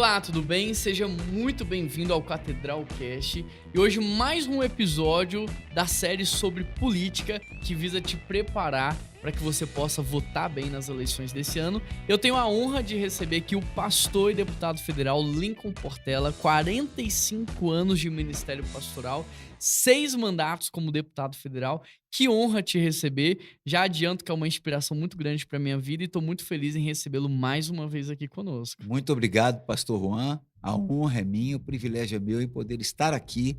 Olá, tudo bem? Seja muito bem-vindo ao Catedral Cast e hoje mais um episódio da série sobre política que visa te preparar para que você possa votar bem nas eleições desse ano. Eu tenho a honra de receber aqui o pastor e deputado federal Lincoln Portela, 45 anos de ministério pastoral, 6 mandatos como deputado federal. Que honra te receber. Já adianto que é uma inspiração muito grande para minha vida e estou muito feliz em recebê-lo mais uma vez aqui conosco. Muito obrigado, pastor Juan. A honra é minha, o privilégio é meu em poder estar aqui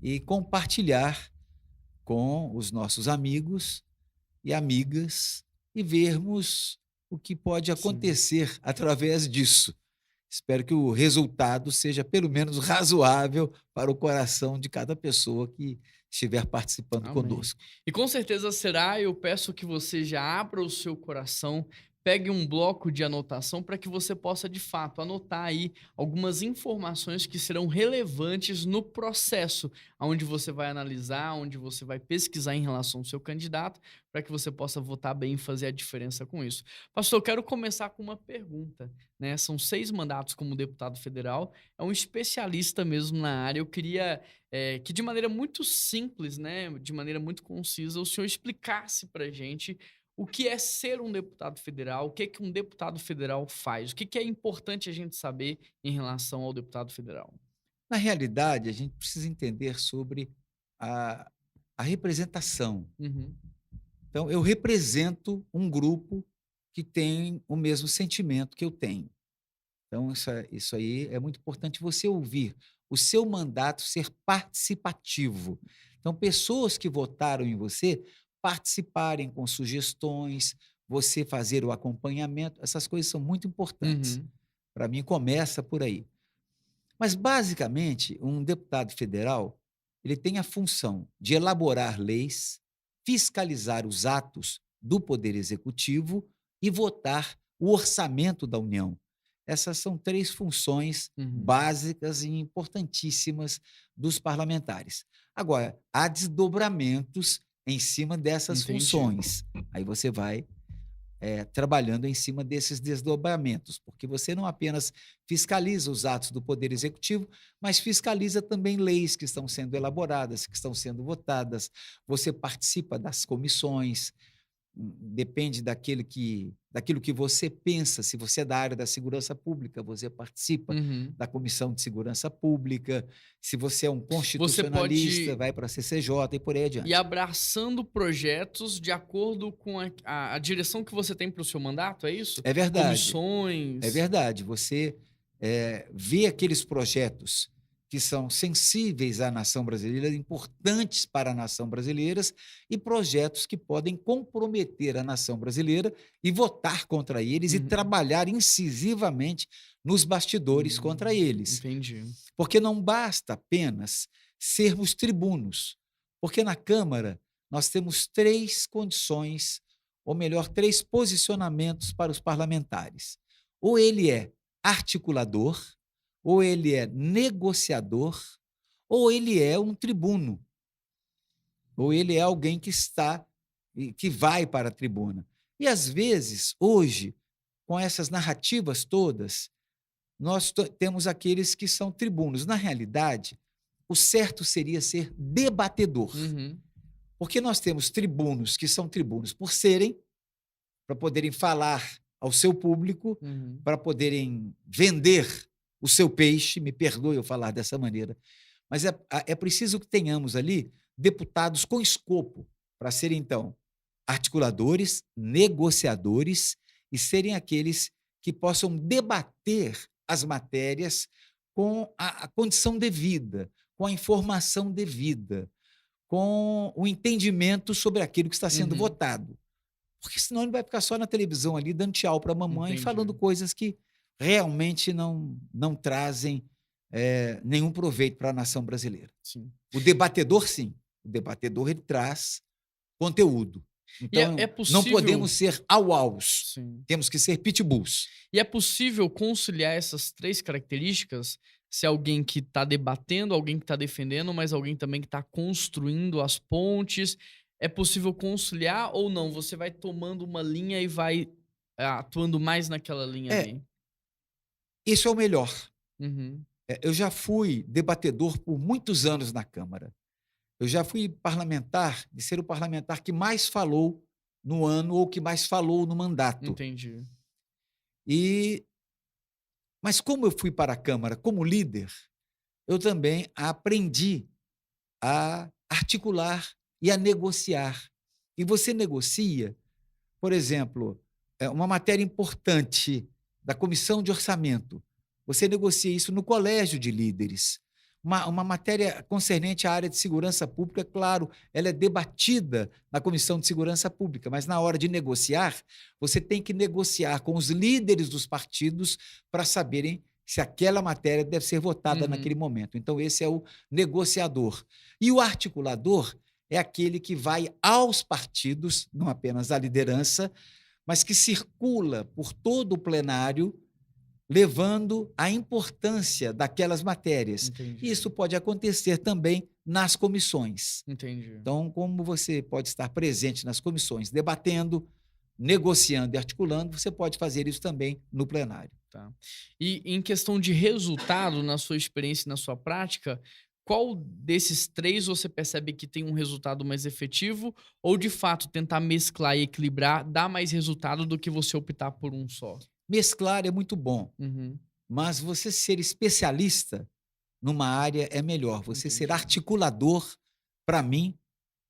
e compartilhar com os nossos amigos e amigas e vermos o que pode Sim. acontecer através disso. Espero que o resultado seja pelo menos razoável para o coração de cada pessoa que estiver participando Amém. conosco. E com certeza será, eu peço que você já abra o seu coração, pegue um bloco de anotação para que você possa, de fato, anotar aí algumas informações que serão relevantes no processo, onde você vai analisar, onde você vai pesquisar em relação ao seu candidato, para que você possa votar bem e fazer a diferença com isso. Pastor, eu quero começar com uma pergunta, né? São 6 mandatos como deputado federal, é um especialista mesmo na área. Eu queria que de maneira muito simples, né, de maneira muito concisa, o senhor explicasse para gente o que é ser um deputado federal, o que é que um deputado federal faz, o que que é importante a gente saber em relação ao deputado federal. Na realidade, a gente precisa entender sobre a, a representação. Uhum, Então, eu represento um grupo que tem o mesmo sentimento que eu tenho. Então, isso aí é muito importante você ouvir o seu mandato ser participativo. Então, pessoas que votaram em você participarem com sugestões, você fazer o acompanhamento, essas coisas são muito importantes. uhum, Para mim, começa por aí. Mas, basicamente, um deputado federal, ele tem a função de elaborar leis, fiscalizar os atos do Poder Executivo e votar o orçamento da União. Essas são 3 funções uhum. básicas e importantíssimas dos parlamentares. Agora, há desdobramentos em cima dessas Entendi. funções. Aí você vai trabalhando em cima desses desdobramentos, porque você não apenas fiscaliza os atos do Poder Executivo, mas fiscaliza também leis que estão sendo elaboradas, que estão sendo votadas. Você participa das comissões, depende daquilo que você pensa. Se você é da área da segurança pública, você participa Uhum. da Comissão de Segurança Pública. Se você é um Você constitucionalista, pode vai para a CCJ e por aí ir adiante. abraçando projetos de acordo com a direção que você tem para o seu mandato, é isso? É verdade. É Comissões. verdade, você, vê aqueles projetos que são sensíveis à nação brasileira, importantes para a nação brasileiras, e projetos que podem comprometer a nação brasileira e votar contra eles e Uhum. trabalhar incisivamente nos bastidores contra eles. Entendi. Porque não basta apenas sermos tribunos, porque na Câmara nós temos 3 condições, ou melhor, 3 posicionamentos para os parlamentares. Ou ele é articulador, ou ele é negociador, ou ele é um tribuno, ou ele é alguém que está e que vai para a tribuna. E às vezes, hoje, com essas narrativas todas, nós temos aqueles que são tribunos. Na realidade, o certo seria ser debatedor, Uhum, porque nós temos tribunos que são tribunos por serem, para poderem falar ao seu público, uhum. para poderem vender o seu peixe, me perdoe eu falar dessa maneira, mas é preciso que tenhamos ali deputados com escopo para serem, então, articuladores, negociadores e serem aqueles que possam debater as matérias com a condição devida, com a informação devida, com o entendimento sobre aquilo que está sendo Uhum, votado. Porque senão ele vai ficar só na televisão ali, dando tchau para a mamãe, falando entendi. coisas que realmente não trazem nenhum proveito para a nação brasileira. Sim. O debatedor, sim. O debatedor, ele traz conteúdo. E é Então, não possível podemos ser au-aus, sim. temos que ser pitbulls. E é possível conciliar essas 3 características? Se alguém que está debatendo, alguém que está defendendo, mas alguém também que está construindo as pontes, é possível conciliar ou não? Você vai tomando uma linha e vai, atuando mais naquela linha É, ali? isso é o melhor. Uhum. Eu já fui debatedor por muitos anos na Câmara. Eu já fui parlamentar, de ser o parlamentar que mais falou no ano ou que mais falou no mandato. Entendi. E, mas como eu fui para a Câmara como líder, eu também aprendi a articular e a negociar. E você negocia, por exemplo, uma matéria importante da comissão de orçamento. Você negocia isso no colégio de líderes. Uma matéria concernente à área de segurança pública, claro, ela é debatida na Comissão de Segurança Pública, mas na hora de negociar, você tem que negociar com os líderes dos partidos para saberem se aquela matéria deve ser votada naquele Uhum. momento. Então, esse é o negociador. E o articulador é aquele que vai aos partidos, não apenas à liderança, mas que circula por todo o plenário, levando a importância daquelas matérias. Entendi. Isso pode acontecer também nas comissões. Entendi. Então, como você pode estar presente nas comissões, debatendo, negociando e articulando, você pode fazer isso também no plenário. Tá. E em questão de resultado, na sua experiência e na sua prática, qual desses 3 você percebe que tem um resultado mais efetivo ou, de fato, tentar mesclar e equilibrar dá mais resultado do que você optar por um só? Mesclar é muito bom, Uhum. mas você ser especialista numa área é melhor. Você ser Entendi, articulador, para mim,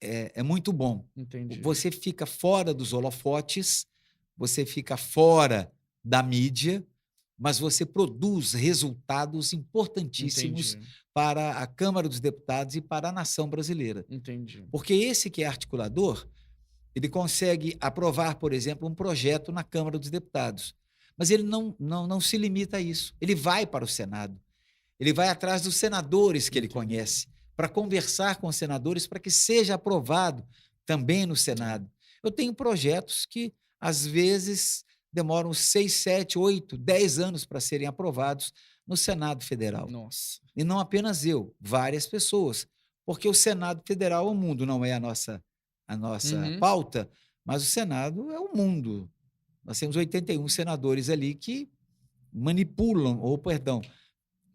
é muito bom. entendi, Você fica fora dos holofotes, você fica fora da mídia, mas você produz resultados importantíssimos entendi, para a Câmara dos Deputados e para a nação brasileira. entendi. Porque esse que é articulador, ele consegue aprovar, por exemplo, um projeto na Câmara dos Deputados. Mas ele não se limita a isso. Ele vai para o Senado. Ele vai atrás dos senadores que ele Entendi. conhece, para conversar com os senadores para que seja aprovado também no Senado. Eu tenho projetos que, às vezes, demoram 6, 7, 8, 10 anos para serem aprovados no Senado Federal. Nossa. E não apenas eu, várias pessoas. Porque o Senado Federal, o mundo não é a nossa Uhum. pauta, mas o Senado é o mundo. Nós temos 81 senadores ali que manipulam, ou perdão,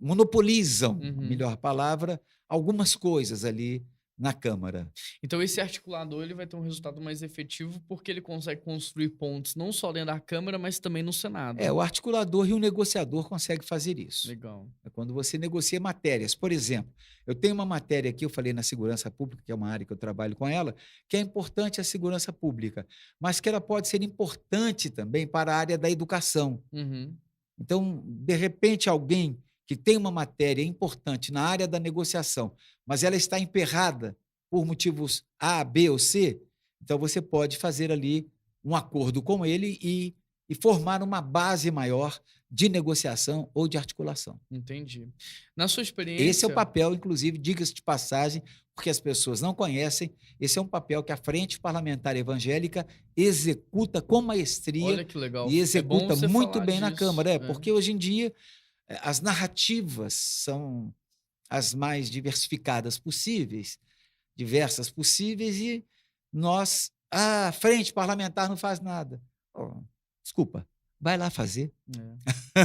monopolizam, a Uhum. melhor palavra, algumas coisas ali na Câmara. Então esse articulador ele vai ter um resultado mais efetivo, porque ele consegue construir pontos não só dentro da Câmara, mas também no Senado. O articulador e o negociador conseguem fazer isso. Legal. É quando você negocia matérias. Por exemplo, eu tenho uma matéria aqui, eu falei na segurança pública, que é uma área que eu trabalho com ela, que é importante a segurança pública, mas que ela pode ser importante também para a área da educação. Uhum. Então, de repente, alguém que tem uma matéria importante na área da negociação, mas ela está emperrada por motivos A, B ou C, então você pode fazer ali um acordo com ele e formar uma base maior de negociação ou de articulação. Entendi. Na sua Esse é o experiência papel, inclusive, diga-se de passagem, porque as pessoas não conhecem, esse é um papel que a Frente Parlamentar Evangélica executa com maestria olha que legal. e É bom executa você muito falar bem na disso. Câmara. É. Porque hoje em dia as narrativas são as mais diversificadas possíveis, diversas possíveis, e a Frente Parlamentar não faz nada. Oh, desculpa, vai lá fazer. É.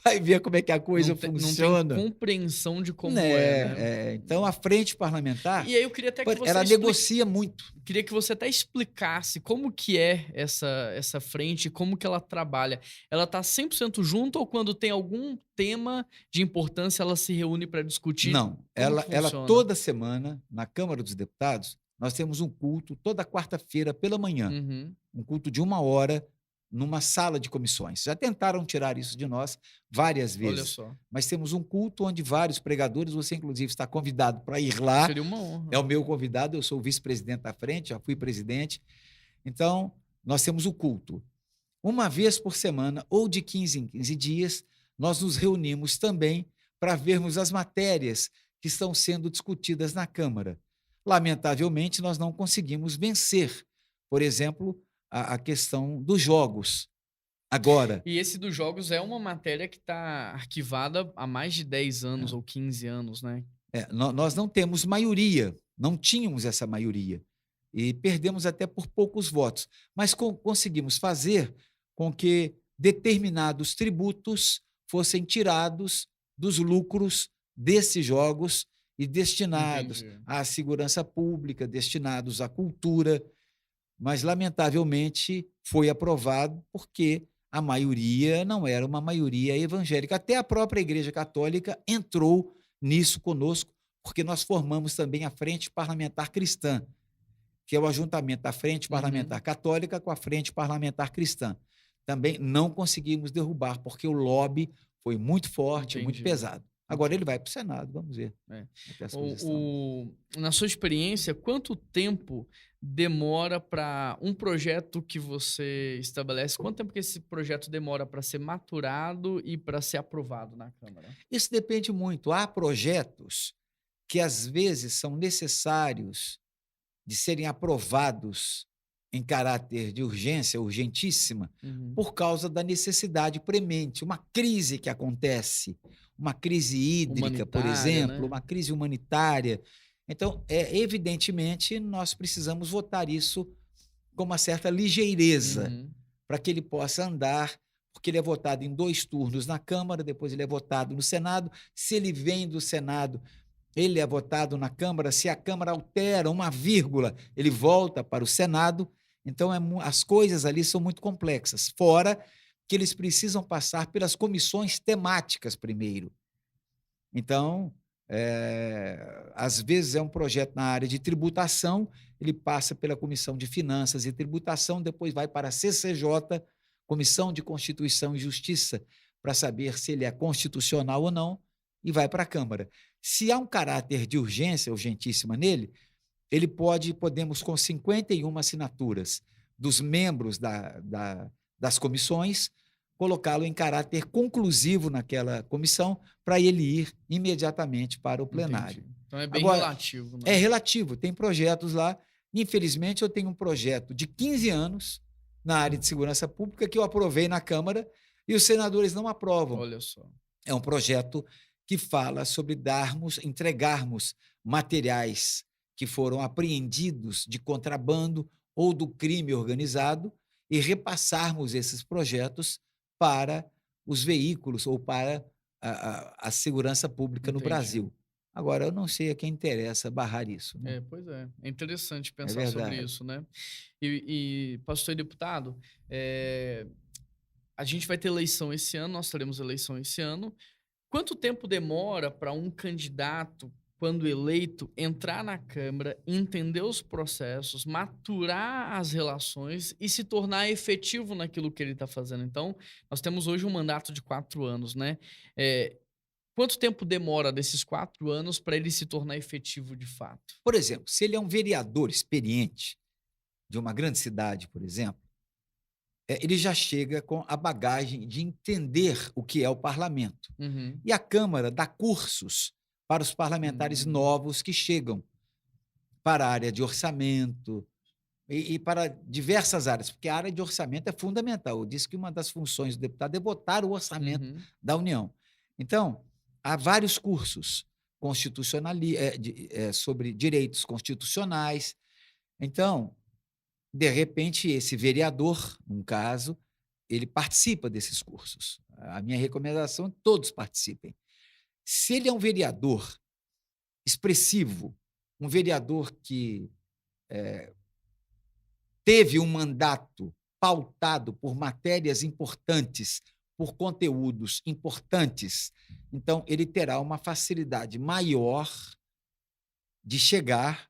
Vai ver como é que a coisa Não tem funciona. compreensão de como é, né. Né, então a frente parlamentar, E aí eu queria até que você ela negocia muito. queria que você até explicasse como que é essa frente, como que ela trabalha. Ela tá 100% junto ou quando tem algum tema de importância ela se reúne para discutir? Não, Como que ela funciona? toda semana, na Câmara dos Deputados, nós temos um culto toda quarta-feira pela manhã, Uhum. um culto de 1 hora, numa sala de comissões. Já tentaram tirar isso de nós várias Olha vezes, só, mas temos um culto onde vários pregadores, você inclusive está convidado para ir lá, seria uma é honra. o meu convidado, eu sou o vice-presidente da frente, já fui presidente. Então, nós temos o culto. Uma vez por semana, ou de 15 em 15 dias, nós nos reunimos também para vermos as matérias que estão sendo discutidas na Câmara. Lamentavelmente, nós não conseguimos vencer, por exemplo, a questão dos jogos. Agora, E esse dos jogos é uma matéria que está arquivada há mais de 10 anos ou 15 anos, né. nós não temos maioria, não tínhamos essa maioria, e perdemos até por poucos votos, mas conseguimos fazer com que determinados tributos fossem tirados dos lucros desses jogos e destinados Entendi. à segurança pública, destinados à cultura, mas, lamentavelmente, foi aprovado porque a maioria não era uma maioria evangélica. Até a própria Igreja Católica entrou nisso conosco, porque nós formamos também a Frente Parlamentar Cristã, que é o ajuntamento da Frente Uhum. Parlamentar Católica com a Frente Parlamentar Cristã. Também não conseguimos derrubar, porque o lobby foi muito forte, muito Entendi, pesado. Agora ele entendi. vai para o Senado, vamos ver É. até as coisas estão. Na sua experiência, quanto tempo demora para um projeto que você estabelece, quanto tempo que esse projeto demora para ser maturado e para ser aprovado na Câmara? Isso depende muito. Há projetos que às vezes são necessários de serem aprovados em caráter de urgência, urgentíssima, Uhum. por causa da necessidade premente, uma crise que acontece, uma crise hídrica, por Humanitária, exemplo, né? uma crise humanitária. Então, evidentemente, nós precisamos votar isso com uma certa ligeireza, Uhum. para que ele possa andar, porque ele é votado em 2 turnos na Câmara, depois ele é votado no Senado. Se ele vem do Senado, ele é votado na Câmara. Se a Câmara altera uma vírgula, ele volta para o Senado. Então, as coisas ali são muito complexas. Fora que eles precisam passar pelas comissões temáticas primeiro. Então, às vezes é um projeto na área de tributação, ele passa pela Comissão de Finanças e Tributação, depois vai para a CCJ, Comissão de Constituição e Justiça, para saber se ele é constitucional ou não, e vai para a Câmara. Se há um caráter de urgência, urgentíssima nele, podemos, com 51 assinaturas dos membros das comissões, colocá-lo em caráter conclusivo naquela comissão, para ele ir imediatamente para o plenário. Entendi. Então é bem Agora, relativo, é né? relativo, tem projetos lá. Infelizmente, eu tenho um projeto de 15 anos na área de segurança pública que eu aprovei na Câmara e os senadores não aprovam. Olha só. É um projeto que fala sobre entregarmos materiais que foram apreendidos de contrabando ou do crime organizado e repassarmos esses projetos para os veículos ou para a segurança pública no Entendi. Brasil. Agora, eu não sei a quem interessa barrar isso, né? É, pois é. É interessante É pensar sobre verdade. isso, né? Pastor e deputado, a gente vai ter eleição esse ano, nós teremos eleição esse ano. Quanto tempo demora para um candidato, quando eleito, entrar na Câmara, entender os processos, maturar as relações e se tornar efetivo naquilo que ele está fazendo? Então, nós temos hoje um mandato de 4 anos, né? Eh, Quanto tempo demora desses 4 anos para ele se tornar efetivo de fato? Por exemplo, se ele é um vereador experiente de uma grande cidade, por exemplo, ele já chega com a bagagem de entender o que é o parlamento. Uhum. E a Câmara dá cursos para os parlamentares Hum, novos que chegam para a área de orçamento e para diversas áreas, porque a área de orçamento é fundamental. Eu disse que uma das funções do deputado é votar o orçamento uhum. da União. Então, há vários cursos sobre direitos constitucionais. Então, de repente, esse vereador, num caso, ele participa desses cursos. A minha recomendação é que todos participem. Se ele é um vereador expressivo, um vereador que teve um mandato pautado por matérias importantes, por conteúdos importantes, então ele terá uma facilidade maior de chegar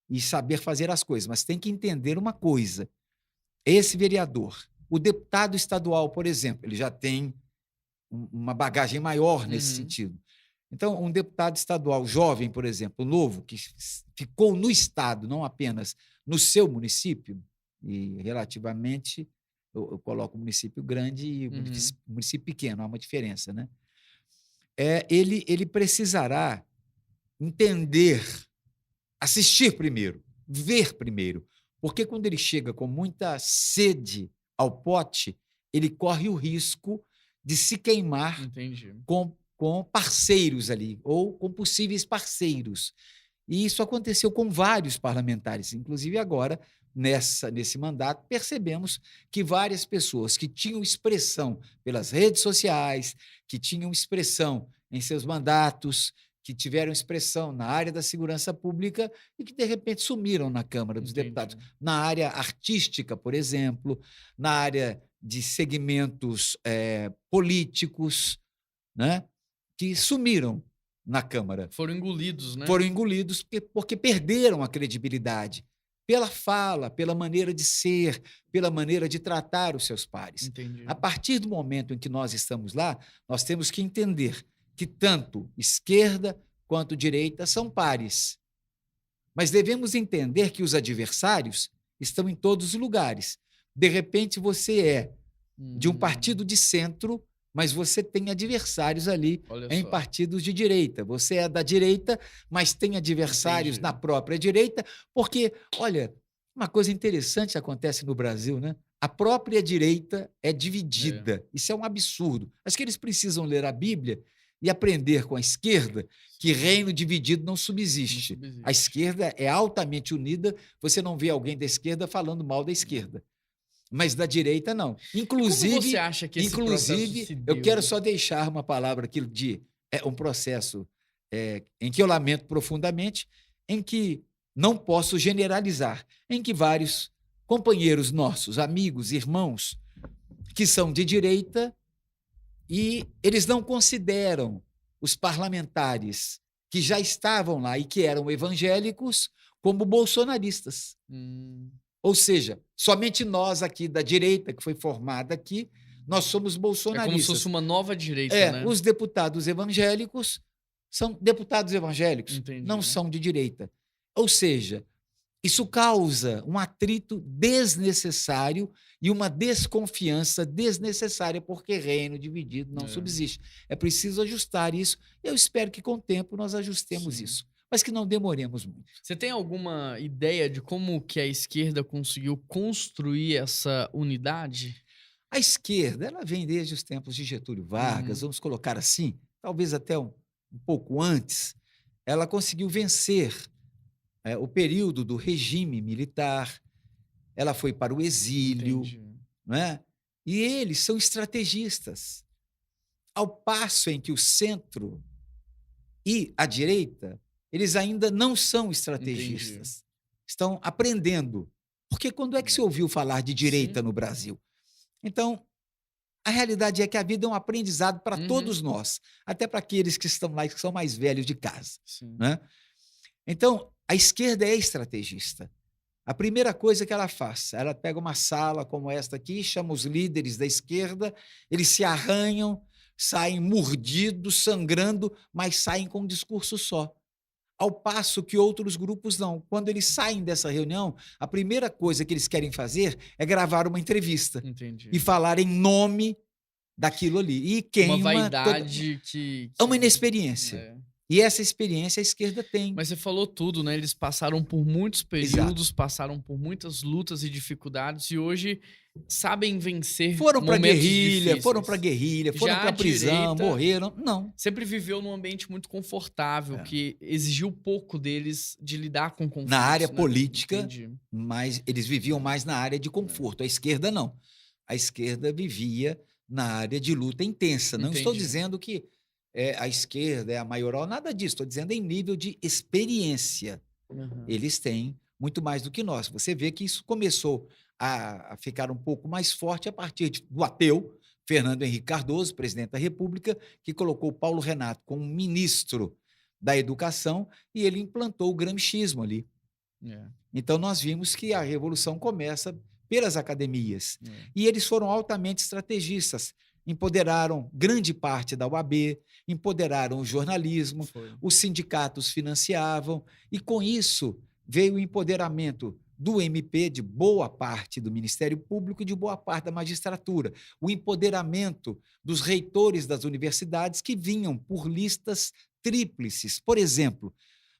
e saber fazer as coisas. Mas tem que entender uma coisa: esse vereador, o deputado estadual, por exemplo, ele já tem uma bagagem maior nesse Uhum. sentido. Então, um deputado estadual jovem, por exemplo, novo, que ficou no estado, não apenas no seu município, e relativamente, eu coloco o município grande e o Uhum. município pequeno, há uma diferença, né? Ele precisará entender, assistir primeiro, ver primeiro, porque quando ele chega com muita sede ao pote, ele corre o risco de se queimar Entendi. com parceiros ali, ou com possíveis parceiros. E isso aconteceu com vários parlamentares, inclusive agora nesse mandato, percebemos que várias pessoas que tinham expressão pelas redes sociais, que tinham expressão em seus mandatos, que tiveram expressão na área da segurança pública e que, de repente, sumiram na Câmara dos Deputados. Entendi. Na área artística, por exemplo, na área de segmentos políticos, né, que sumiram na Câmara. Foram engolidos, né? Foram engolidos porque perderam a credibilidade pela fala, pela maneira de ser, pela maneira de tratar os seus pares. Entendi. A partir do momento em que nós estamos lá, nós temos que entender que tanto esquerda quanto direita são pares. Mas devemos entender que os adversários estão em todos os lugares. De repente, você é de um partido de centro, mas você tem adversários ali Olha em só. partidos de direita. Você é da direita, mas tem adversários Entendi. na própria direita, porque, olha, uma coisa interessante acontece no Brasil, né? A própria direita é dividida. Isso é um absurdo. Acho que eles precisam ler a Bíblia e aprender com a esquerda que reino dividido não subsiste. Não subsiste. A esquerda é altamente unida, você não vê alguém da esquerda falando mal da esquerda. Mas da direita, não. Como você acha que esse processo se Eu deu? quero só deixar uma palavra aqui de um processo em que eu lamento profundamente, em que não posso generalizar, em que vários companheiros nossos, amigos, irmãos, que são de direita, e eles não consideram os parlamentares que já estavam lá e que eram evangélicos como bolsonaristas. Ou seja, somente nós aqui da direita, que foi formada aqui, nós somos É como se bolsonaristas. fosse uma nova direita, né? Os deputados evangélicos são deputados evangélicos, Entendi. não são de direita. Ou seja, isso causa um atrito desnecessário e uma desconfiança desnecessária, porque reino dividido não subsiste. É preciso ajustar isso. Eu espero que, com o tempo, nós ajustemos Sim. isso, mas que não demoremos muito. Você tem alguma ideia de como que a esquerda conseguiu construir essa unidade? A esquerda, ela vem desde os tempos de Getúlio Vargas, vamos colocar assim, talvez até um pouco antes. Ela conseguiu vencer o período do regime militar, ela foi para o exílio, Entendi. não é? E eles são estrategistas. Ao passo em que o centro e a direita, eles ainda não são estrategistas. Estão aprendendo. Porque quando é que se ouviu falar de direita Sim. no Brasil? Então, a realidade é que a vida é um aprendizado para todos nós, até para aqueles que estão lá e que são mais velhos de casa. Sim. Né? Então, a esquerda é estrategista. A primeira coisa que ela faz, ela pega uma sala como esta aqui, chama os líderes da esquerda, eles se arranham, saem mordidos, sangrando, mas saem com um discurso só. Ao passo que outros grupos não. Quando eles saem dessa reunião, a primeira coisa que eles querem fazer é gravar uma entrevista Entendi. e falar em nome daquilo ali. E queima Uma vaidade que... É uma inexperiência. É. E essa experiência a esquerda tem. Mas você falou tudo, né? Eles passaram por muitos períodos, passaram por muitas lutas e dificuldades e hoje sabem vencer Foram para momentos guerrilha, difíceis. foram para guerrilha, foram Já para a prisão, direita morreram. Não. sempre viveu num ambiente muito confortável, que exigiu pouco deles de lidar com conflitos. Na área né? política, Entendi. mas eles viviam mais na área de conforto. A esquerda não. A esquerda vivia na área de luta intensa. Não estou Entendi. dizendo que a esquerda é a maioral, nada disso. Estou dizendo em nível de experiência. Uhum. Eles têm muito mais do que nós. Você vê que isso começou a ficar um pouco mais forte a partir do ateu Fernando Henrique Cardoso, presidente da República, que colocou Paulo Renato como ministro da Educação e ele implantou o gramscismo ali. Então, nós vimos que a revolução começa pelas academias. E eles foram altamente estrategistas. Empoderaram grande parte da UAB, empoderaram o jornalismo, os sindicatos financiavam, e com isso veio o empoderamento do MP, de boa parte do Ministério Público e de boa parte da magistratura, o empoderamento dos reitores das universidades que vinham por listas tríplices. Por exemplo,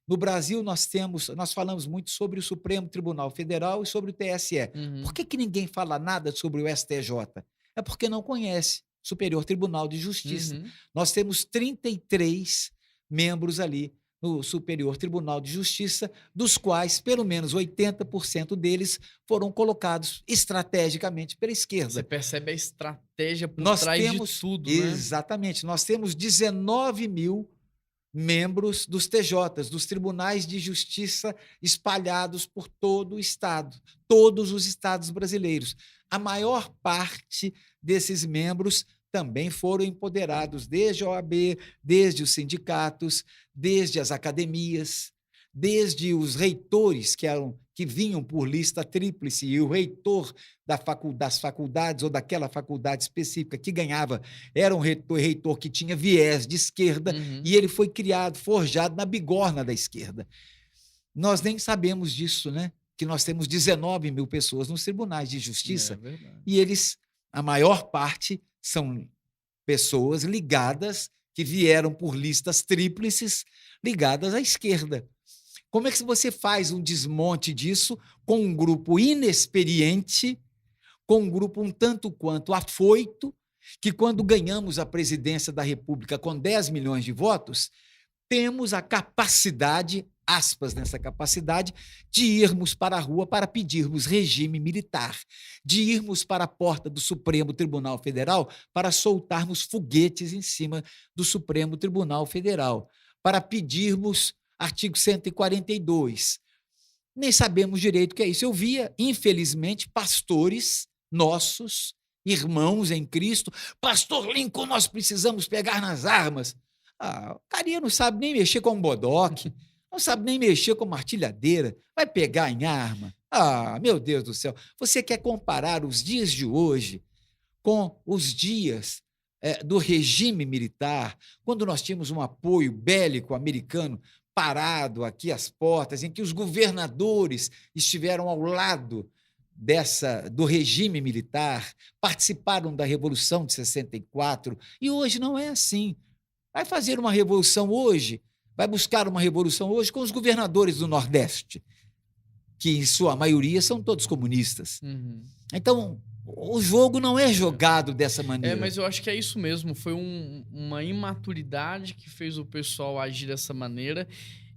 no Brasil nós falamos muito sobre o Supremo Tribunal Federal e sobre o TSE. Por que ninguém fala nada sobre o STJ? É porque não conhece. Superior Tribunal de Justiça. Nós temos 33 membros ali no Superior Tribunal de Justiça, dos quais pelo menos 80% deles foram colocados estrategicamente pela Você esquerda. percebe a estratégia por Nós trás de temos, tudo, né? exatamente, nós temos 19.000 membros dos TJs, dos tribunais de justiça espalhados por todo o estado, todos os estados brasileiros. A maior parte desses membros também foram empoderados desde a OAB, desde os sindicatos, desde as academias, desde os reitores que vinham por lista tríplice e o reitor das faculdades ou daquela faculdade específica que ganhava era um reitor que tinha viés de esquerda Uhum. e ele foi criado, forjado na bigorna da esquerda. Nós nem sabemos disso, né? Que nós temos 19.000 pessoas nos tribunais de É justiça verdade. e eles, a maior parte, são pessoas ligadas, que vieram por listas tríplices, ligadas à esquerda. Como é que você faz um desmonte disso com um grupo inexperiente, com um grupo um tanto quanto afoito, que quando ganhamos a presidência da República com 10 milhões de votos, temos a capacidade, aspas nessa capacidade, de irmos para a rua para pedirmos regime militar, de irmos para a porta do Supremo Tribunal Federal para soltarmos foguetes em cima do Supremo Tribunal Federal, para pedirmos artigo 142. Nem sabemos direito o que é isso. Eu via, infelizmente, pastores nossos, irmãos em Cristo, pastor Lincoln, nós precisamos pegar nas armas. O carinha não sabe nem mexer com um bodoque, não sabe nem mexer com uma artilhadeira, vai pegar em arma. Meu Deus do céu, você quer comparar os dias de hoje com os dias do regime militar, quando nós tínhamos um apoio bélico americano parado aqui às portas, em que os governadores estiveram ao lado do regime militar, participaram da Revolução de 64, e hoje não é assim. Vai fazer uma revolução hoje, vai buscar uma revolução hoje com os governadores do Nordeste, que em sua maioria são todos comunistas. Uhum. Então, o jogo não é jogado dessa maneira. Mas eu acho que é isso mesmo. Foi uma imaturidade que fez o pessoal agir dessa maneira.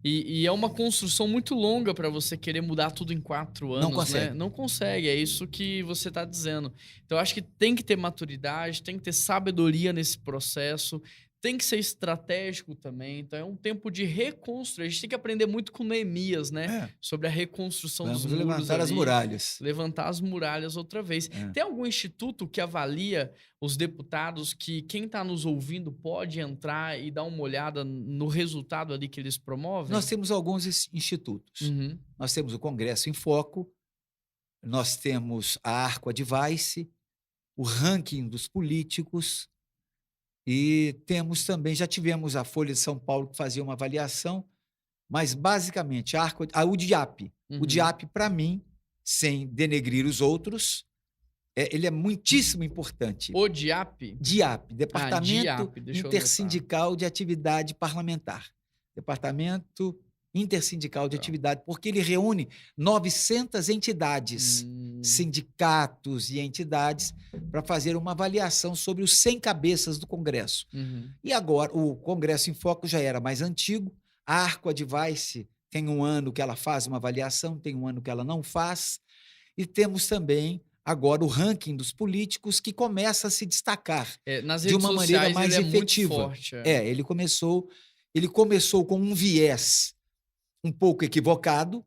E é uma construção muito longa para você querer mudar tudo em 4 anos, Não consegue. né? Não consegue, é isso que você está dizendo. Então, eu acho que tem que ter maturidade, tem que ter sabedoria nesse processo, tem que ser estratégico também. Então, é um tempo de reconstruir. A gente tem que aprender muito com Neemias, né? Sobre a reconstrução Vamos dos muros levantar as ali. muralhas. Levantar as muralhas outra vez. Tem algum instituto que avalia os deputados, que quem está nos ouvindo pode entrar e dar uma olhada no resultado ali que eles promovem? Nós temos alguns institutos. Uhum. Nós temos o Congresso em Foco, nós temos a Arco Advice, o ranking dos políticos, e temos também, já tivemos a Folha de São Paulo que fazia uma avaliação, mas basicamente o DIAP. O Uhum. DIAP, para mim, sem denegrir os outros, ele é muitíssimo importante. O DIAP? DIAP, Departamento DIAP, deixa eu Intersindical de Atividade Parlamentar. Departamento Intersindical de Atividade, porque ele reúne 900 entidades, sindicatos e entidades, para fazer uma avaliação sobre os 100 cabeças do Congresso. Uhum. E agora, o Congresso em Foco já era mais antigo, a Arco Advice tem um ano que ela faz uma avaliação, tem um ano que ela não faz, e temos também agora o ranking dos políticos, que começa a se destacar nas de uma maneira sociais, mais ele efetiva. É muito forte, ele começou com um viés um pouco equivocado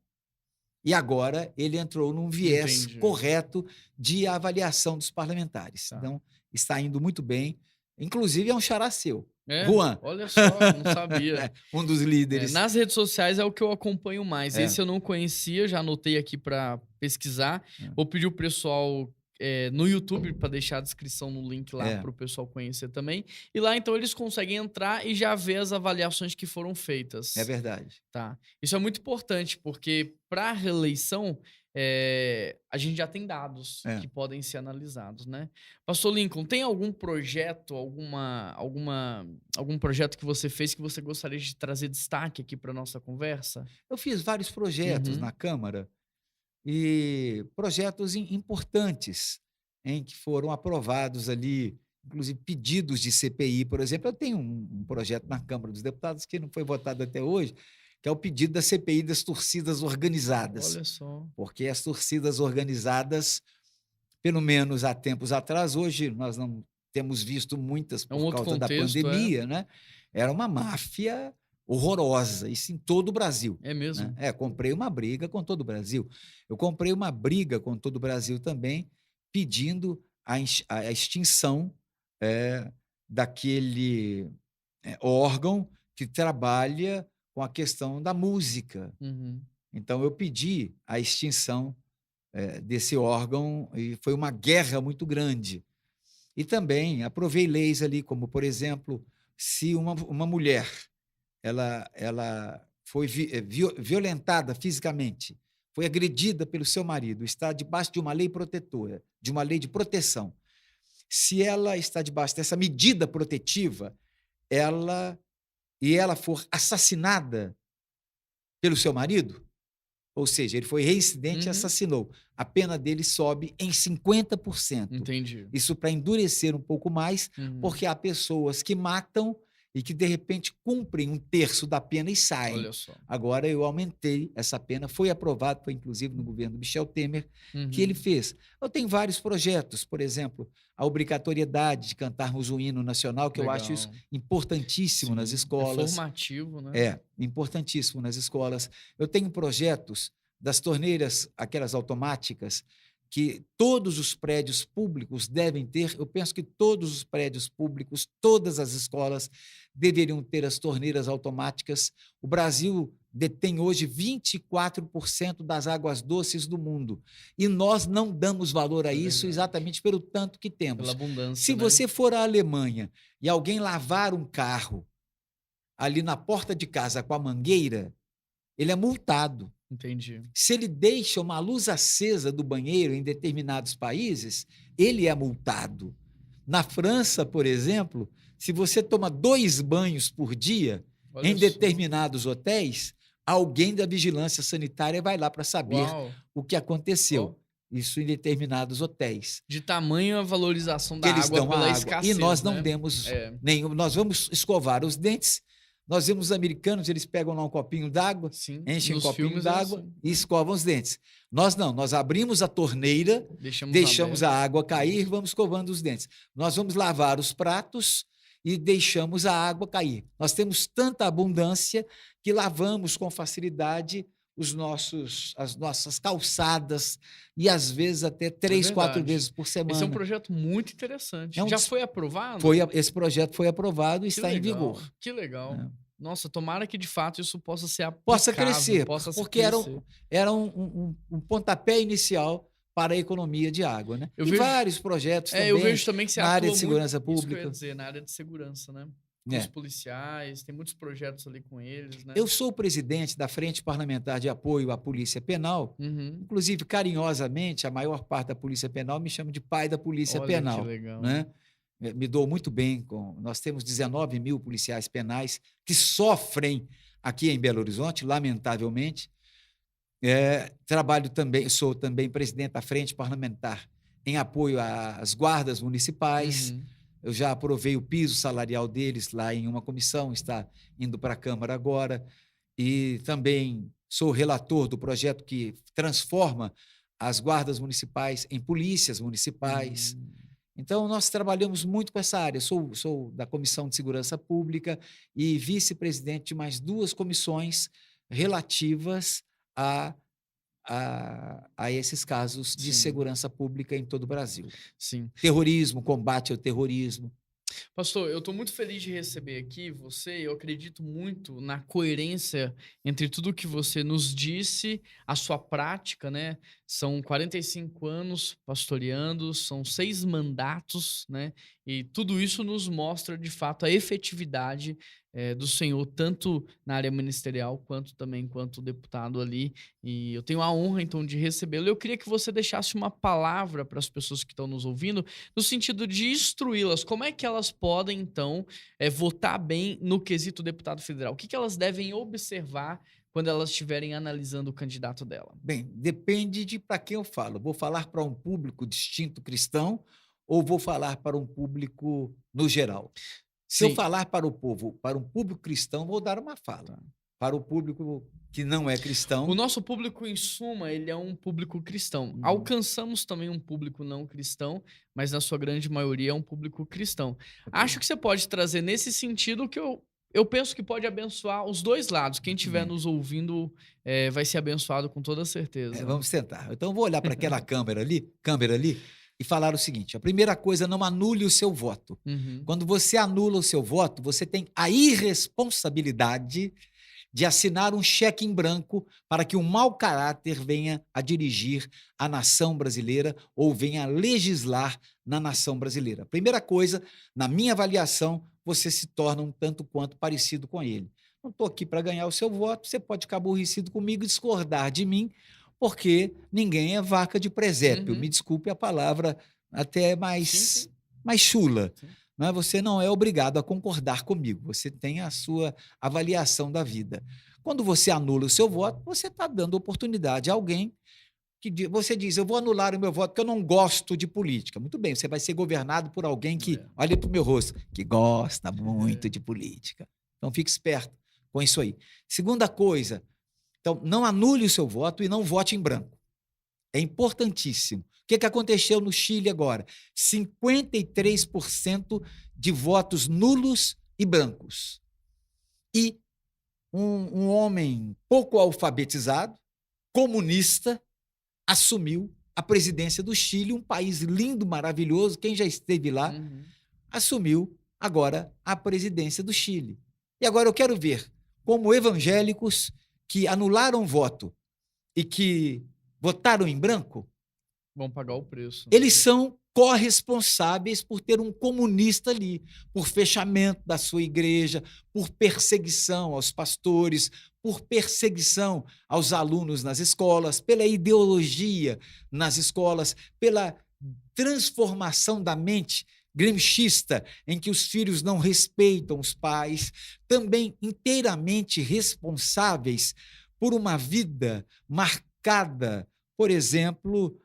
e agora ele entrou num viés correto de avaliação dos parlamentares. Tá. Então, está indo muito bem. Inclusive, é um xará seu. Juan. Olha só, não sabia. Um dos líderes. Nas redes sociais é o que eu acompanho mais. Esse eu não conhecia, já anotei aqui para pesquisar. Vou pedir o pessoal no YouTube para deixar a descrição no link lá para o pessoal conhecer também. E lá, então, eles conseguem entrar e já ver as avaliações que foram feitas. É verdade. Tá. Isso é muito importante, porque para a reeleição, a gente já tem dados que podem ser analisados, né? Pastor Lincoln, tem algum projeto, algum projeto que você fez que você gostaria de trazer destaque aqui para nossa conversa? Eu fiz vários projetos na Câmara, e projetos importantes, que foram aprovados ali inclusive pedidos de CPI, por exemplo. Eu tenho um projeto na Câmara dos Deputados que não foi votado até hoje, que é o pedido da CPI das torcidas organizadas, Olha só. porque as torcidas organizadas, pelo menos há tempos atrás, hoje nós não temos visto muitas É um por outro causa da contexto, é? pandemia, né? Era uma máfia horrorosa, isso em todo o Brasil. É Né? mesmo? Comprei uma briga com todo o Brasil. Eu comprei uma briga com todo o Brasil também, pedindo a extinção eh, daquele órgão que trabalha com a questão da música. Uhum. Então, eu pedi a extinção desse órgão e foi uma guerra muito grande. E também aprovei leis ali, como, por exemplo, se uma mulher ela foi violentada fisicamente, foi agredida pelo seu marido, está debaixo de uma lei protetora, de uma lei de proteção. Se ela está debaixo dessa medida protetiva, ela for assassinada pelo seu marido, ou seja, ele foi reincidente e Uhum. assassinou, a pena dele sobe em 50%. Entendi. Isso para endurecer um pouco mais, Uhum. porque há pessoas que matam e que, de repente, cumprem um terço da pena e saem. Olha só. Agora, eu aumentei essa pena, foi aprovado, foi inclusive no governo Michel Temer, que ele Uhum. fez. Eu tenho vários projetos, por exemplo, a obrigatoriedade de cantarmos o hino nacional, que eu acho isso Legal. importantíssimo nas Sim, é escolas. formativo, né? Importantíssimo nas escolas. Eu tenho projetos das torneiras, aquelas automáticas, que todos os prédios públicos devem ter. Eu penso que todos os prédios públicos, todas as escolas deveriam ter as torneiras automáticas. O Brasil detém hoje 24% das águas doces do mundo e nós não damos valor a É isso verdade. exatamente pelo tanto que Pela temos. Se abundância, né? você for à Alemanha e alguém lavar um carro ali na porta de casa com a mangueira, ele é multado. Entendi. Se ele deixa uma luz acesa do banheiro em determinados países, ele é multado. Na França, por exemplo, se você toma 2 banhos por dia, Olha em só. determinados hotéis, alguém da vigilância sanitária vai lá para saber Uau. o que Ó, aconteceu. Isso em determinados hotéis. de tamanha valorização Que da eles água dão a pela água. E nós escassez, não né? demos É. nenhum. Nós vamos escovar os dentes, nós vemos os americanos, eles pegam lá um copinho d'água, Sim, enchem um nos copinho filmes é d'água assim, e né? escovam os dentes. Nós não, nós abrimos a torneira, Deixamos deixamos aberto. a água cair e vamos escovando os dentes. Nós vamos lavar os pratos e deixamos a água cair. Nós temos tanta abundância que lavamos com facilidade as nossas calçadas e às vezes até É 3, 4 verdade. vezes por Esse é um semana. projeto muito interessante. É um Já des foi aprovado? Esse projeto foi aprovado e Que está em vigor. legal, que legal. Né. Nossa, tomara que de fato isso possa ser Possa aplicável, crescer, possa se porque era crescer. um pontapé inicial para a economia de água, né. Eu E vejo vários projetos eu também vejo também que você na área atua de muito segurança isso que eu ia pública. dizer, na área de segurança, né. Com os É. policiais, tem muitos projetos ali com eles, né. Eu sou o presidente da Frente Parlamentar de Apoio à Polícia Penal, Uhum. inclusive, carinhosamente, a maior parte da Polícia Penal me chama de pai da Polícia Olha que Penal, legal. né. Me dou muito bem com nós temos 19.000 policiais penais que sofrem aqui em Belo Horizonte, lamentavelmente. Trabalho também sou também presidente da Frente Parlamentar em apoio às guardas municipais. Uhum. Eu já aprovei o piso salarial deles lá em uma comissão, está indo para a Câmara agora. E também sou relator do projeto que transforma as guardas municipais em polícias municipais. Hum. Então, nós trabalhamos muito com essa área. Sou da Comissão de Segurança Pública e vice-presidente de mais 2 comissões relativas a, a esses casos de Sim, segurança pública em todo o Brasil. sim. Terrorismo, combate ao terrorismo. Pastor, eu estou muito feliz de receber aqui você. Eu acredito muito na coerência entre tudo que você nos disse, a sua prática, né? São 45 anos pastoreando, são 6 mandatos, né? E tudo isso nos mostra, de fato, a efetividade do Senhor, tanto na área ministerial, quanto também enquanto deputado ali. E eu tenho a honra, então, de recebê-lo. Eu queria que você deixasse uma palavra para as pessoas que estão nos ouvindo, no sentido de instruí-las, como é que elas podem, então, votar bem no quesito deputado federal? O que que elas devem observar quando elas estiverem analisando o candidato dela? Bem, depende de para quem eu falo. Vou falar para um público distinto cristão ou vou falar para um público no geral? Se eu Sim. falar para o povo, para um público cristão, vou dar uma fala. Tá. Para o público que não é O cristão, nosso público, em suma, ele é um público cristão. uhum, Alcançamos também um público não cristão, mas na sua grande maioria é um público cristão. ok. Acho que você pode trazer nesse sentido que eu penso que pode abençoar os 2 lados. Quem estiver Bem, nos ouvindo, vai ser abençoado com toda certeza. vamos tentar. Então, eu vou olhar para aquela câmera ali e falar o seguinte: a primeira coisa, não anule o seu voto. Uhum. Quando você anula o seu voto, você tem a irresponsabilidade de assinar um cheque em branco para que um mau caráter venha a dirigir a nação brasileira ou venha a legislar na nação brasileira. Primeira coisa, na minha avaliação, você se torna um tanto quanto parecido com ele. Não estou aqui para ganhar o seu voto, você pode ficar aborrecido comigo e discordar de mim, porque ninguém é vaca de presépio. Me Uhum. desculpe a palavra até Sim, mais, sim, mais chula. sim. Não é? Você não é obrigado a concordar comigo, você tem a sua avaliação da vida. Quando você anula o seu voto, você está dando oportunidade a alguém você diz, eu vou anular o meu voto porque eu não gosto de política. Muito bem, você vai ser governado por alguém que, É. olha para o meu rosto, que gosta É. muito de política. Então fique esperto com isso aí. Segunda coisa, então não anule o seu voto e não vote em branco. É importantíssimo. O que aconteceu no Chile agora? 53% de votos nulos e brancos. E um homem pouco alfabetizado, comunista, assumiu a presidência do Chile, um país lindo, maravilhoso. Quem já esteve lá, Uhum. assumiu agora a presidência do Chile. E agora eu quero ver como evangélicos que anularam voto e que votaram em branco, Vão pagar o preço, né. eles são corresponsáveis por ter um comunista ali, por fechamento da sua igreja, por perseguição aos pastores, por perseguição aos alunos nas escolas, pela ideologia nas escolas, pela transformação da mente gramscista, em que os filhos não respeitam os pais, também inteiramente responsáveis por uma vida marcada, por exemplo,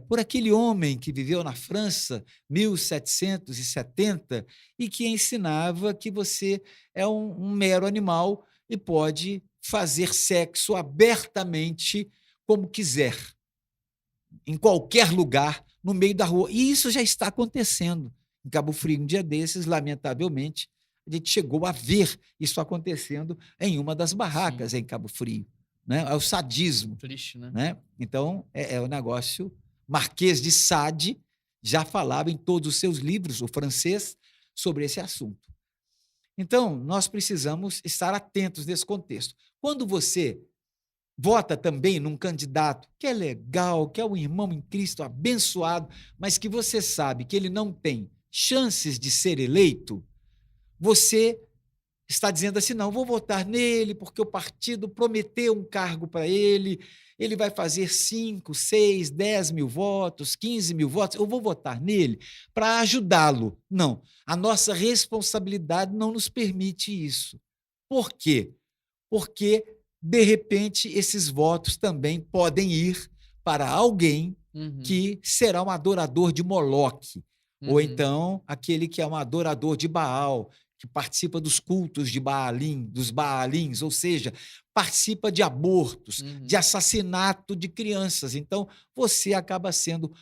por aquele homem que viveu na França, 1770, e que ensinava que você é um mero animal e pode fazer sexo abertamente como quiser, em qualquer lugar, no meio da rua. E isso já está acontecendo. Em Cabo Frio, um dia desses, lamentavelmente, a gente chegou a ver isso acontecendo em uma das barracas Sim, em Cabo Frio. Né? É o sadismo. triste, né. Né? Então, é o negócio. Marquês de Sade já falava em todos os seus livros, o francês, sobre esse assunto. Então, nós precisamos estar atentos nesse contexto. Quando você vota também num candidato que é legal, que é um irmão em Cristo abençoado, mas que você sabe que ele não tem chances de ser eleito, você está dizendo assim: não, vou votar nele porque o partido prometeu um cargo para ele, ele vai fazer 5, 6, 10 mil votos, 15 mil votos, eu vou votar nele para ajudá-lo. Não, a nossa responsabilidade não nos permite isso. Por quê? Porque, de repente, esses votos também podem ir para alguém Uhum, que será um adorador de Moloque, ou uhum, então aquele que é um adorador de Baal, que participa dos cultos de Baalim, dos Baalins, ou seja, participa de abortos, de uhum. assassinato de crianças. Então, você acaba sendo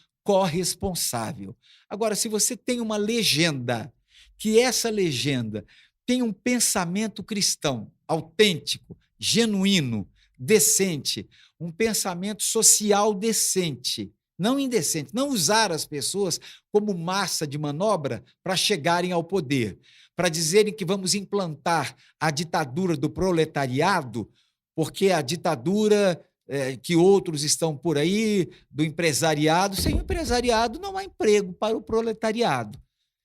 corresponsável. Agora, se você tem uma legenda, que essa legenda tem um pensamento cristão autêntico, genuíno, decente, um pensamento social decente, não indecente, não usar as pessoas como massa de manobra para chegarem ao poder, para dizerem que vamos implantar a ditadura do proletariado, porque a ditadura que outros estão por aí, do empresariado, sem o empresariado não há emprego para o proletariado.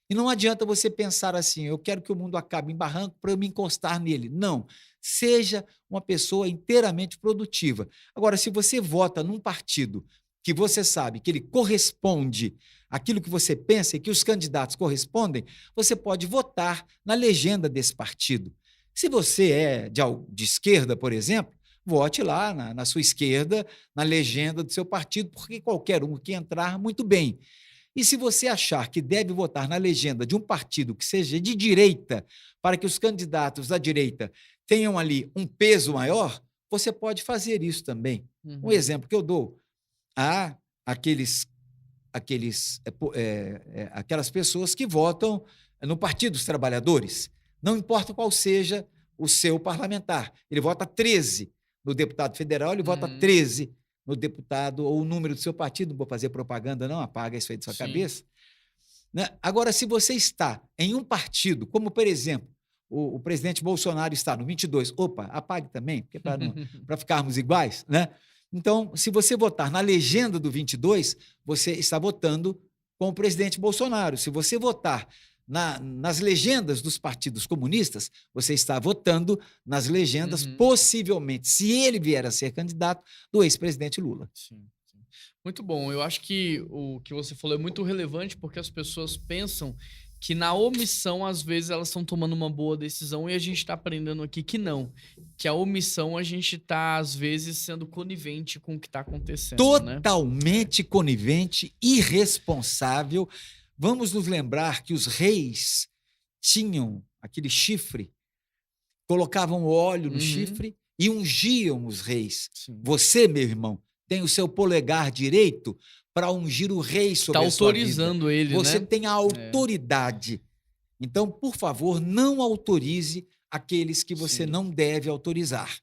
E não adianta você pensar assim, eu quero que o mundo acabe em barranco para eu me encostar nele. Não. Seja uma pessoa inteiramente produtiva. Agora, se você vota num partido que você sabe que ele corresponde àquilo que você pensa e que os candidatos correspondem, você pode votar na legenda desse partido. Se você é de esquerda, por exemplo, vote lá na sua esquerda, na legenda do seu partido, porque qualquer um que entrar, muito bem. E se você achar que deve votar na legenda de um partido que seja de direita, para que os candidatos da direita tenham ali um peso maior, você pode fazer isso também. Um Uhum. exemplo que eu dou: há aquelas pessoas que votam no Partido dos Trabalhadores, não importa qual seja o seu parlamentar. Ele vota 13 no deputado federal, ele vota Uhum. 13 no deputado ou o número do seu partido. Não vou fazer propaganda, não, apaga isso aí de sua Sim. cabeça. Né? Agora, se você está em um partido, como, por exemplo, o presidente Bolsonaro está no 22, opa, apague também, porque para ficarmos iguais, né? Então, se você votar na legenda do 22, você está votando com o presidente Bolsonaro. Se você votar nas legendas dos partidos comunistas, você está votando nas legendas, Uhum. possivelmente, se ele vier a ser candidato, do ex-presidente Lula. Sim, sim. Muito bom. Eu acho que o que você falou é muito relevante porque as pessoas pensam que na omissão, às vezes, elas estão tomando uma boa decisão e a gente está aprendendo aqui que não. Que a omissão a gente está, às vezes, sendo conivente com o que está acontecendo, né? Totalmente conivente, irresponsável. Vamos nos lembrar que os reis tinham aquele chifre, colocavam óleo no Uhum. chifre e ungiam os reis. Sim. Você, meu irmão, tem o seu polegar direito para ungir o rei Tá sobre a sua vida. autorizando ele, Você né? tem a É, autoridade. Então, por favor, não autorize aqueles que você sim. não deve autorizar,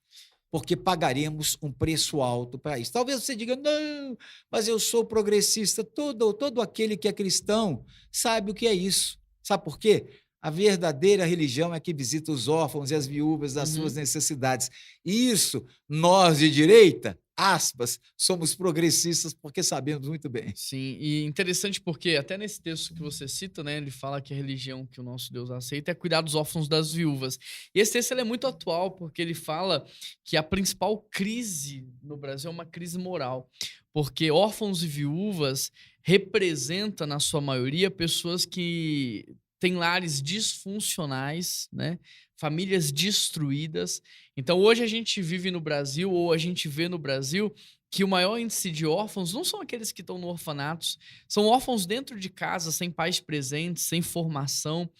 porque pagaremos um preço alto para isso. Talvez você diga, não, mas eu sou progressista. Todo aquele que é cristão sabe o que é isso. Sabe por quê? A verdadeira religião é que visita os órfãos e as viúvas das suas Uhum. necessidades. E isso, nós de direita, aspas, somos progressistas porque sabemos muito bem. Sim, e interessante porque até nesse texto que você cita, né, ele fala que a religião que o nosso Deus aceita é cuidar dos órfãos das viúvas. E esse texto ele é muito atual porque ele fala que a principal crise no Brasil é uma crise moral, porque órfãos e viúvas representa na sua maioria pessoas que têm lares disfuncionais, né, famílias destruídas. Então hoje a gente vive no Brasil ou a gente vê no Brasil que o maior índice de órfãos não são aqueles que estão no orfanatos, são órfãos dentro de casa, sem pais presentes, sem formação.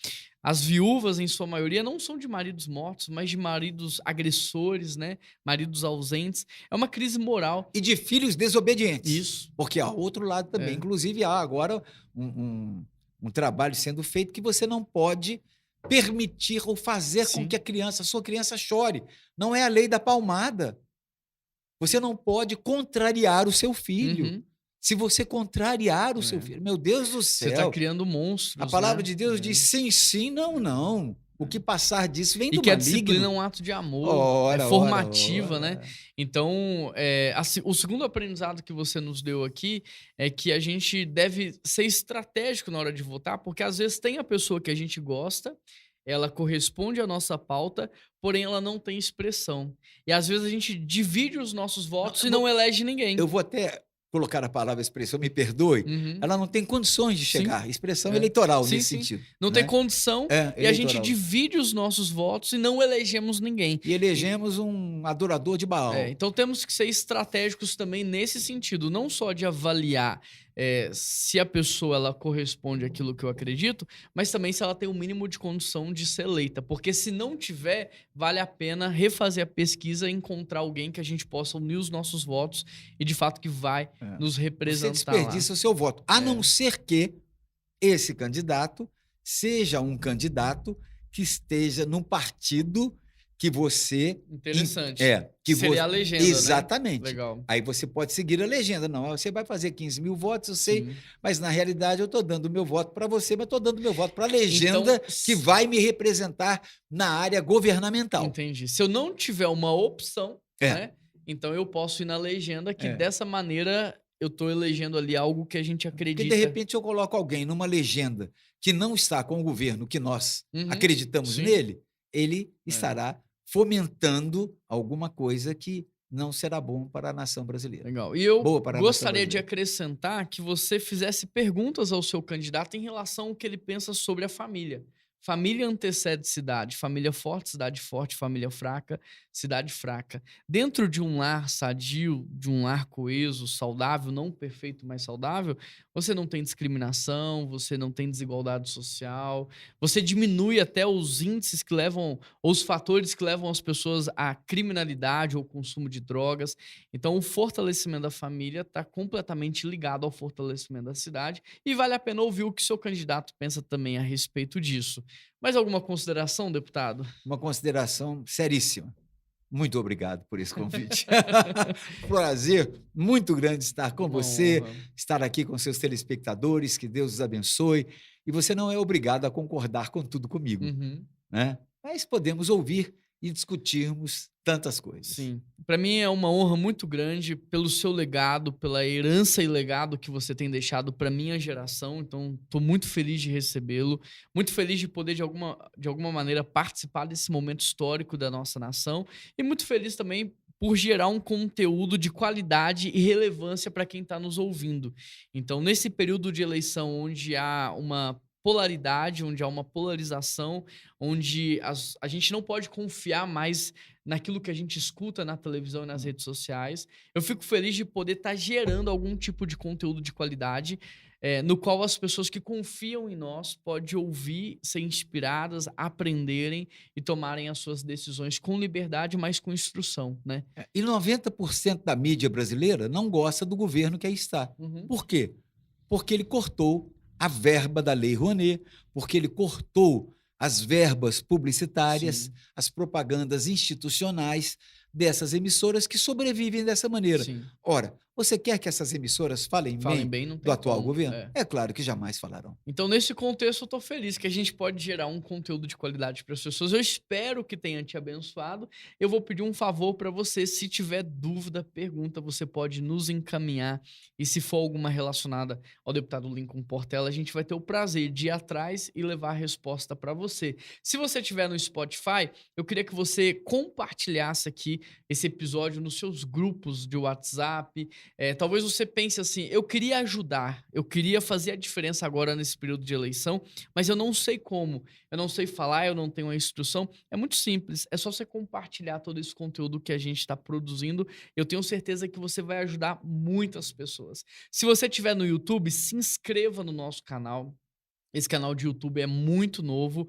As viúvas, em sua maioria, não são de maridos mortos, mas de maridos agressores, né? Maridos ausentes. É uma crise moral. E de filhos desobedientes, Isso. porque há outro lado também. É. Inclusive, há agora um, um trabalho sendo feito que você não pode permitir ou fazer com que Sim. a sua criança chore. Não é a lei da palmada. Você não pode contrariar o seu filho. Uhum. Se você contrariar o seu É. filho, meu Deus do Você está céu, criando a monstros, palavra né? de Deus diz É. sim, sim, não, não. O que passar disso vem E do que a disciplina é maligno. um ato de amor, é Ora, ora, formativa, né. ora. Então, o segundo aprendizado que você nos deu aqui é que a gente deve ser estratégico na hora de votar, porque às vezes tem a pessoa que a gente gosta, ela corresponde à nossa pauta, porém ela não tem expressão. E às vezes a gente divide os nossos Não, votos e não elege ninguém. eu vou até colocar a palavra expressão, me perdoe, Uhum. ela não tem condições de Sim. chegar. Expressão É. eleitoral Sim, nesse sim. sentido, Não tem né? condição É, e a gente eleitoral. divide os nossos votos e não elegemos ninguém. E elegemos um adorador de Baal. Então temos que ser estratégicos também nesse sentido, não só de avaliar se a pessoa ela corresponde àquilo que eu acredito, mas também se ela tem o mínimo de condição de ser eleita. Porque se não tiver, vale a pena refazer a pesquisa e encontrar alguém que a gente possa unir os nossos votos e de fato que vai É. nos Você representar lá. desperdiça o seu voto, a não É, ser que esse candidato seja um candidato que esteja num partido que você interessante. que Seria você a legenda, né? exatamente. Legal. Aí você pode seguir a legenda. Não, você vai fazer 15 mil votos, eu sei, Sim. mas na realidade eu estou dando o meu voto para você, mas estou dando o meu voto para a Então, legenda que vai me representar na área governamental. entendi. Se eu não tiver uma opção, É, né? Então eu posso ir na legenda que é. dessa maneira eu tô elegendo ali algo que a gente Porque de acredita. repente eu coloco alguém numa legenda que não está com o governo que nós Uhum. acreditamos Sim. nele, ele É. estará fomentando alguma coisa que não será bom para a nação brasileira. Legal. E eu Boa para a nação gostaria de brasileira. acrescentar que você fizesse perguntas ao seu candidato em relação ao que ele pensa sobre a família. família antecede cidade, família forte, família fraca, cidade fraca. Dentro de um lar sadio, de um lar coeso, saudável, não perfeito, mas saudável, você não tem discriminação, você não tem desigualdade social, você diminui até os índices que levam, ou os fatores que levam as pessoas à criminalidade ou consumo de drogas. Então, o fortalecimento da família está completamente ligado ao fortalecimento da cidade e vale a pena ouvir o que seu candidato pensa também a respeito disso. Mais alguma consideração, deputado? Uma consideração seríssima. Muito obrigado por esse convite. Prazer muito grande estar com Uma você, honra. estar aqui com seus telespectadores, que Deus os abençoe. E você não é obrigado a concordar com tudo comigo, Uhum. né? Mas podemos ouvir e discutirmos tantas coisas. Sim. Para mim é uma honra muito grande pelo seu legado, pela herança e legado que você tem deixado para minha geração. Então, estou muito feliz de recebê-lo, muito feliz de poder, de alguma maneira, participar desse momento histórico da nossa nação e muito feliz também por gerar um conteúdo de qualidade e relevância para quem está nos ouvindo. Então, nesse período de eleição onde há uma polaridade, onde há uma polarização, onde a gente não pode confiar mais naquilo que a gente escuta na televisão e nas redes sociais. Eu fico feliz de poder estar gerando algum tipo de conteúdo de qualidade, no qual as pessoas que confiam em nós podem ouvir, ser inspiradas, aprenderem e tomarem as suas decisões com liberdade, mas com instrução, né? E 90% da mídia brasileira não gosta do governo que aí está. Uhum. Por quê? Porque ele cortou a verba da Lei Rouanet, porque ele cortou as verbas publicitárias, Sim, as propagandas institucionais dessas emissoras que sobrevivem dessa maneira. sim. Ora, você quer que essas emissoras falem Falem bem bem, não do tem atual como. governo? É. É claro que jamais falarão. Então, nesse contexto, eu tô feliz que a gente pode gerar um conteúdo de qualidade para as pessoas. Eu espero que tenha te abençoado. Eu vou pedir um favor para você. Se tiver dúvida, pergunta, você pode nos encaminhar. E se for alguma relacionada ao deputado Lincoln Portela, a gente vai ter o prazer de ir atrás e levar a resposta para você. Se você estiver no Spotify, eu queria que você compartilhasse aqui esse episódio nos seus grupos de WhatsApp. Talvez você pense assim, eu queria ajudar, eu queria fazer a diferença agora nesse período de eleição, mas eu não sei como, eu não sei falar, eu não tenho a instrução. É muito simples, é só você compartilhar todo esse conteúdo que a gente está produzindo. Eu tenho certeza que você vai ajudar muitas pessoas. Se você estiver no YouTube, se inscreva no nosso canal. Esse canal de YouTube é muito novo.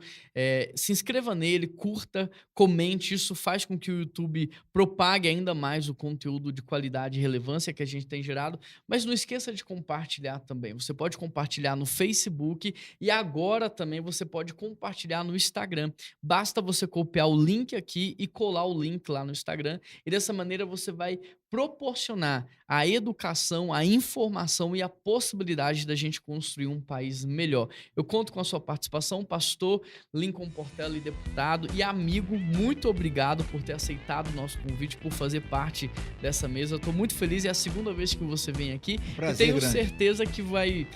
Se inscreva nele, curta, comente. Isso faz com que o YouTube propague ainda mais o conteúdo de qualidade e relevância que a gente tem gerado. Mas não esqueça de compartilhar também. Você pode compartilhar no Facebook e agora também você pode compartilhar no Instagram. Basta você copiar o link aqui e colar o link lá no Instagram. E dessa maneira você vai proporcionar a educação, a informação e a possibilidade da gente construir um país melhor. Eu conto com a sua participação, pastor Lincoln Portela e deputado e amigo. Muito obrigado por ter aceitado o nosso convite, por fazer parte dessa mesa. Eu estou muito feliz, é a segunda vez que você vem aqui Prazer e tenho grande. certeza que vai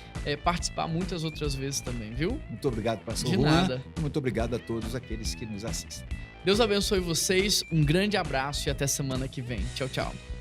participar muitas outras vezes também, viu? Muito obrigado, pastor De Juan. nada. E muito obrigado a todos aqueles que nos assistem. Deus abençoe vocês, um grande abraço e até semana que vem. Tchau, tchau.